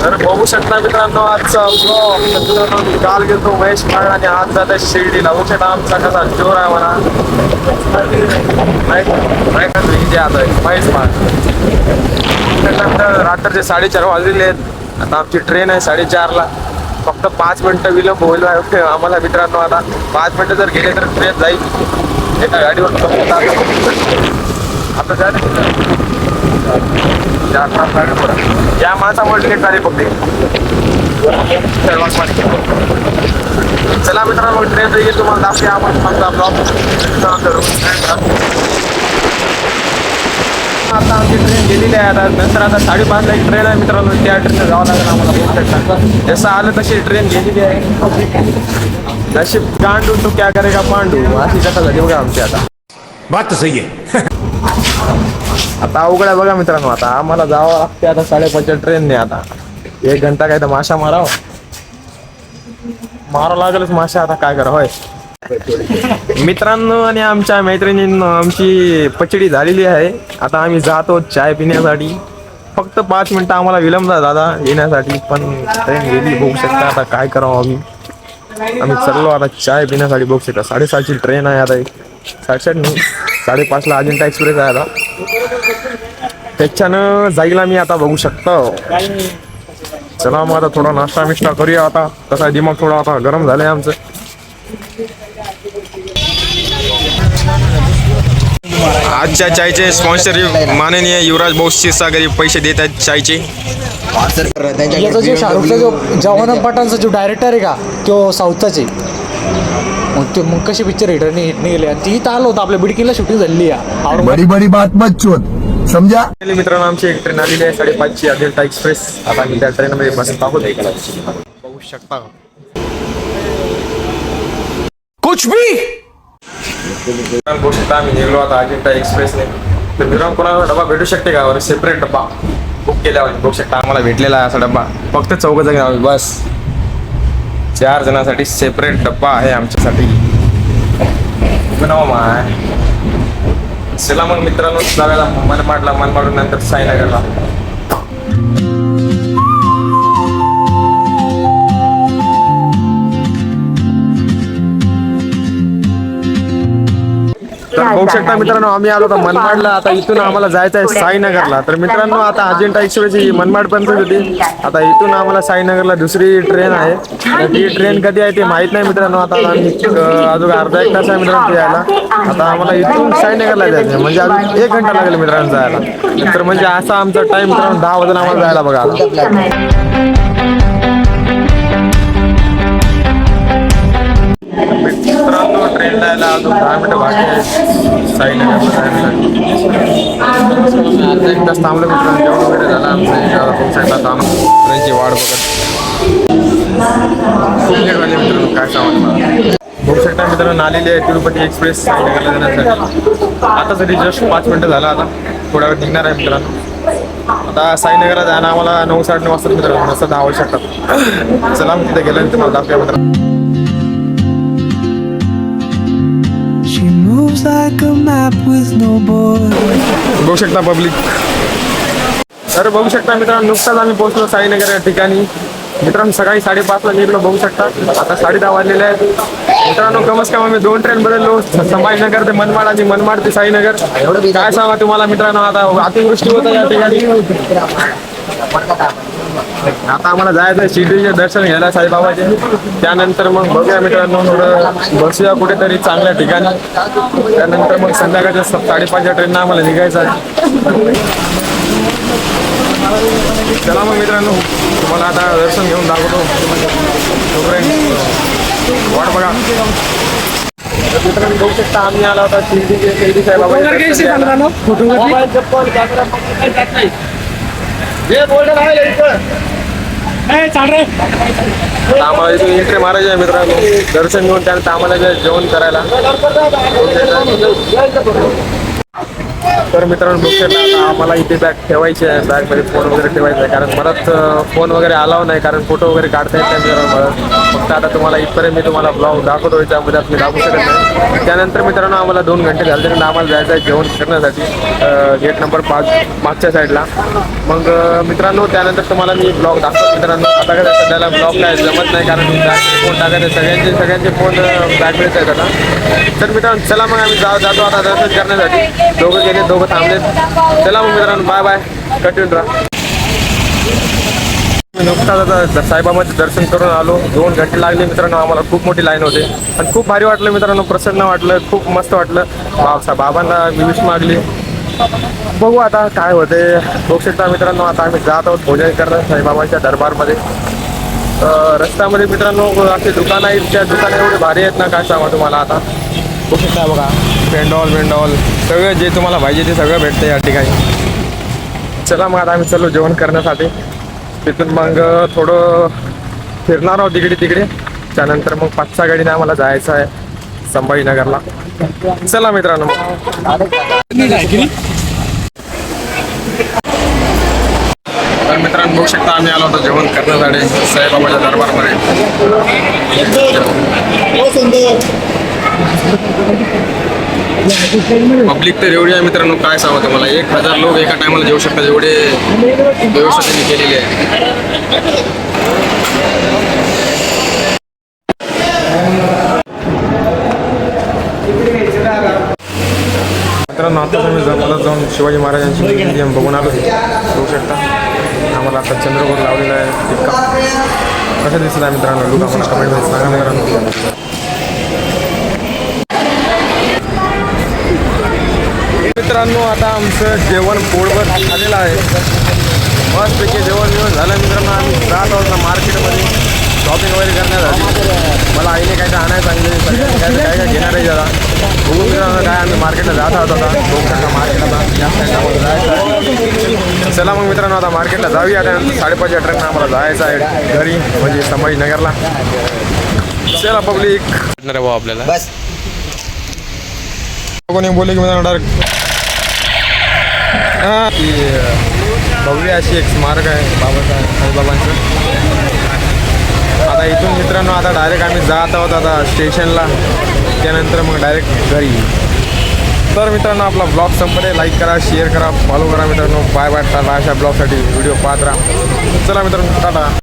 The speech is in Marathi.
तर बघू शकता मित्रांनो आजचा ब्लॉग. मित्रांनो काल गेलो महेश माळ आणि आज जात आहे शिर्डीला. बघू शकता आमचा कसा जोर आहे म्हणा. इथे आता महेश माळ. त्यानंतर रात्रीचे 4:30 वाजलेले आहेत. आता आमची ट्रेन आहे 4:30ला. फक्त 5 मिनिटं विलंब होईल आम्हाला मित्रांनो. आता 5 मिनिटं जर गेले तर ट्रेन जाईल. एका गाडीवर आता या माणसामुळे ट्रेन गाडी बघते. चला मित्रांनो ट्रेन येईल तुम्हाला दाखवूया आपण माझा ब्लॉग. आता आमची ट्रेन गेलेली आहे. आता नंतर आता 5:30ला एक ट्रेन आहे मित्रांनो. त्या ट्रेनला जावं लागेल आम्हाला. बघू शकता जसं आलं तशी ट्रेन गेलेली आहे. नशीब गांडू तो क्या करेगा पांडू अशी कथा झाली बघा आमची. आता बात तर सही आहे. आता अवघड आहे बघा मित्रांनो. आता आम्हाला जावं लागते आता 5:30च्या ट्रेनने. आता 1 घंटा काय तर माशा मारावं लागेलच माशा. आता काय करावं मित्रांनो. आणि आमच्या मैत्रिणींना आमची पचडी झालेली आहे. आता आम्ही जातो चाय पिण्यासाठी. फक्त 5 मिनिटं आम्हाला विलंब झाला दादा येण्यासाठी. पण ट्रेन गेली बघू शकता. आता काय करावं आम्ही चाललो आता चाय पिण्यासाठी. बघू शकता 7:30ची ट्रेन आहे. आता 7:30 नाही 5:30ला अजिंठा एक्सप्रेस आहे. आता त्याच्यानं जाईल आम्ही आता बघू शकता. चला मग आता थोडा नाश्ता मिष्टा करूया. आता तसा दिमाग थोडा आता गरम झालंय आमचं. आजच्या चायचे स्पॉन्सर माननीय युवराज भाऊ क्षीरसागर पैसे देत आहेत चायचे. याचा जो शाहरुखचा जो जवान पठाणचा जो डायरेक्टर आहे का तो साऊथचाच आहे. मग कशी पिक्चर हिट नाही गेले. आणि ती आलो होतं आपल्या बिडकीला शूटिंग झाली आहे. बड़ी बड़ी बात मत चोद समझा. मित्रांनो आमची एक ट्रेन आलेली आहे 5:30ची अजिंठा एक्सप्रेस. आता मी त्या ट्रेनमध्ये बसत आहोत. बघू शकता कुछ भी बघू शकता आम्ही निघलो आता अजिंठा एक्सप्रेसने. तर मित्रांनो कोणाला डबा भेटू शकते का सेपरेट डबा बुक केल्यावर. बघू शकता आम्हाला भेटलेला आहे असा डबा. फक्त 4 जण आम्ही बस. 4 जणांसाठी सेपरेट डब्बा आहे आमच्यासाठी. माय चला मग मित्रांनो जाऊया मनमाडून नंतर साईनगरला. तर बघू शकता मित्रांनो आम्ही आलो होतो मनमाडला. आता इथून आम्हाला जायचं आहे साईनगरला. तर मित्रांनो आता अजिंठा एक्सप्रेस ही मनमाडपर्यंत होती. आता इथून आम्हाला साईनगरला दुसरी ट्रेन आहे. तर ती ट्रेन कधी आहे ते माहीत नाही मित्रांनो. आता अजून अर्धा 1 तास आहे मित्रांनो ते यायला. आता आम्हाला इथून साईनगरला जायचं आहे. म्हणजे अजून 1 घंटा लागेल मित्रांनो जायला. तर म्हणजे असा आमचा टाइम मित्रांनो 10 वाजून आम्हाला जायला बघा. मित्रांनो ट्रेनला यायला अजून 10 मिनिटं बाकी आहे साईनगरला जायला. 1 तास थांबलं मित्रांनो. जेवढं वेळ झाला आमचं ट्रेनची वाट बघत. खूप लेट झाली मित्रांनो काय सांगा. बघू शकता मित्रांनो आलेली आहे तिरुपती एक्सप्रेस साईनगरला जाण्यासाठी. आता तरी जस्ट 5 मिनिटं झाला. आता थोड्या वेळ निघणार आहे मित्रांनो. आता साईनगरला जायला आम्हाला 9 साडे 9 वाजता मित्रांनो. असं 10 वाजू शकतात. चला मग तिथे गेल्यानंतर मला दाखवूया मित्रांनो. बघू शकता पब्लिक. तर बघू शकता मित्रांनो नुकताच आम्ही पोहोचलो साईनगर या ठिकाणी. मित्रांनो सकाळी 5:30ला निघलो. बघू शकता आता 10:30 वाजलेले आहेत मित्रांनो. कमस कम आम्ही 2 ट्रेन बदललो. संभाजीनगर ते मनमाड आणि मनमाड ते साईनगर. काय सांगा तुम्हाला मित्रांनो. आता अतिवृष्टी होतं या ठिकाणी. आता आम्हाला जायचं आहे शिर्डीचे दर्शन घ्यायला साईबाबाचे. त्यानंतर मग बघूया मित्रांनो थोडं बसूया कुठेतरी चांगल्या ठिकाणी. त्यानंतर मग संध्याकाळच्या 5:30च्या ट्रेननं आम्हाला निघायचं आहे. चला मग मित्रांनो तुम्हाला आता दर्शन घेऊन दाखवतो. वाट बघा मित्रांनो. बघू शकता आम्ही आला होता शिर्डी साईबाबा. आम्हाला इथून एंट्री मारायची आहे मित्रांनो. दर्शन घेऊन त्यानंतर आम्हाला जेवण करायला. तर मित्रांनो बघू शकता आता आम्हाला इथे बॅग ठेवायची आहे. बॅगमध्ये फोन वगैरे ठेवायचा आहे कारण परत फोन वगैरे अलाव नाही. कारण फोटो वगैरे काढता येत नाही मित्रांनो. फक्त शकता. आता तुम्हाला इथपर्यंत मी तुम्हाला ब्लॉग दाखवतोय, त्यामध्ये मी दाखवू शकत नाही. त्यानंतर मित्रांनो आम्हाला 2 घंटे झाले, त्यानंतर आम्हाला जायचं आहे जेवण करण्यासाठी गेट नंबर 5 मागच्या साईडला. मग मित्रांनो त्यानंतर तुम्हाला मी ब्लॉग दाखवतो. मित्रांनो आता काय सध्याला ब्लॉग काय जमत नाही, कारण फोन टाकायचे सगळ्यांचे फोन बॅकग्रेस आहेत आता. तर मित्रांनो चला मग आम्ही जातो आता दर्शन करण्यासाठी. दोघं गेले, दोघं थांबलेत. चला मग मित्रांनो बाय बाय, कंटिन्यू राहा. मी नुकताच आता साईबाबांचे दर्शन करून आलो. 2 घंटे लागले मित्रांनो आम्हाला. खूप मोठी लाईन होते आणि खूप भारी वाटलं मित्रांनो, प्रसन्न वाटलं, खूप मस्त वाटलं. बाबांना मी विश मागली. बघू आता काय होते. बघू शकता मित्रांनो आता आम्ही जात आहोत भोजन करणार साईबाबांच्या दरबारमध्ये. रस्त्यामध्ये मित्रांनो असे दुकान आहेत, त्या दुकान एवढे भारी आहेत ना काय सांगा तुम्हाला. आता बघू शकता बघा, पेंडॉल सगळं जे तुम्हाला पाहिजे ते सगळं भेटतं या ठिकाणी. चला मग आता आम्ही चाललो जेवण करण्यासाठी. तिथून मग थोडं फिरणार आहोत तिकडे. त्यानंतर मग 5च्या गाडीने आम्हाला जायचं आहे संभाजीनगरला. चला मित्रांनो. तर मित्रांनो बघू शकता आम्ही आलो होतो जेवण करण्यासाठी साईबाबाच्या दरबारमध्ये. पब्लिक तर एवढी आहे मित्रांनो काय सांगू तुम्हाला. 1000 लोक एका टायमाला जेवू शकतात, एवढे व्यवस्था त्यांनी केलेली आहे. मित्रांनो आता मी जंगलात जाऊन शिवाजी महाराजांची म्युझियम बघून आलो. बघू शकता आम्हाला आता चंद्रकोर लावलेला आहे. कसं दिसत आहे मित्रांनो लुक आम्हाला कमेंटमध्ये सांगा मित्रांनो. मित्रांनो आता आमचं जेवण पोटभर झालेलं आहे. मस्तपैकी जेवण झालं मित्रांनो. आम्ही जात आहोत ना मार्केटमध्ये शॉपिंग वगैरे करण्यासाठी. मला आईने काय काय आणायला सांगितले, काय काय घेणार आहे जरा. बघू मित्रांनो काय आम्ही मार्केटला जात आहोत आता. बघू शकता मार्केटला या साईडला आम्हाला जायचं आहे. चला मग मित्रांनो आता मार्केटला जाऊया. त्यानंतर 5:30च्या ट्रेननं आम्हाला जायचं आहे घरी, म्हणजे संभाजीनगरला. चला पब्लिक भेटणार आहे भाऊ आपल्याला. बस कोणी बोलले की मित्रांनो डायरेक्ट की भव्य अशी एक स्मारक आहे साईबाबांचं. आता इथून मित्रांनो आता डायरेक्ट आम्ही जात आहोत आता स्टेशनला. त्यानंतर मग डायरेक्ट घरी. तर मित्रांनो आपला ब्लॉग संपले. लाईक करा, शेअर करा, फॉलो करा मित्रांनो. Bye bye. टाटा. अशा ब्लॉगसाठी व्हिडिओ पाहत राहा. चला मित्रांनो टाटा.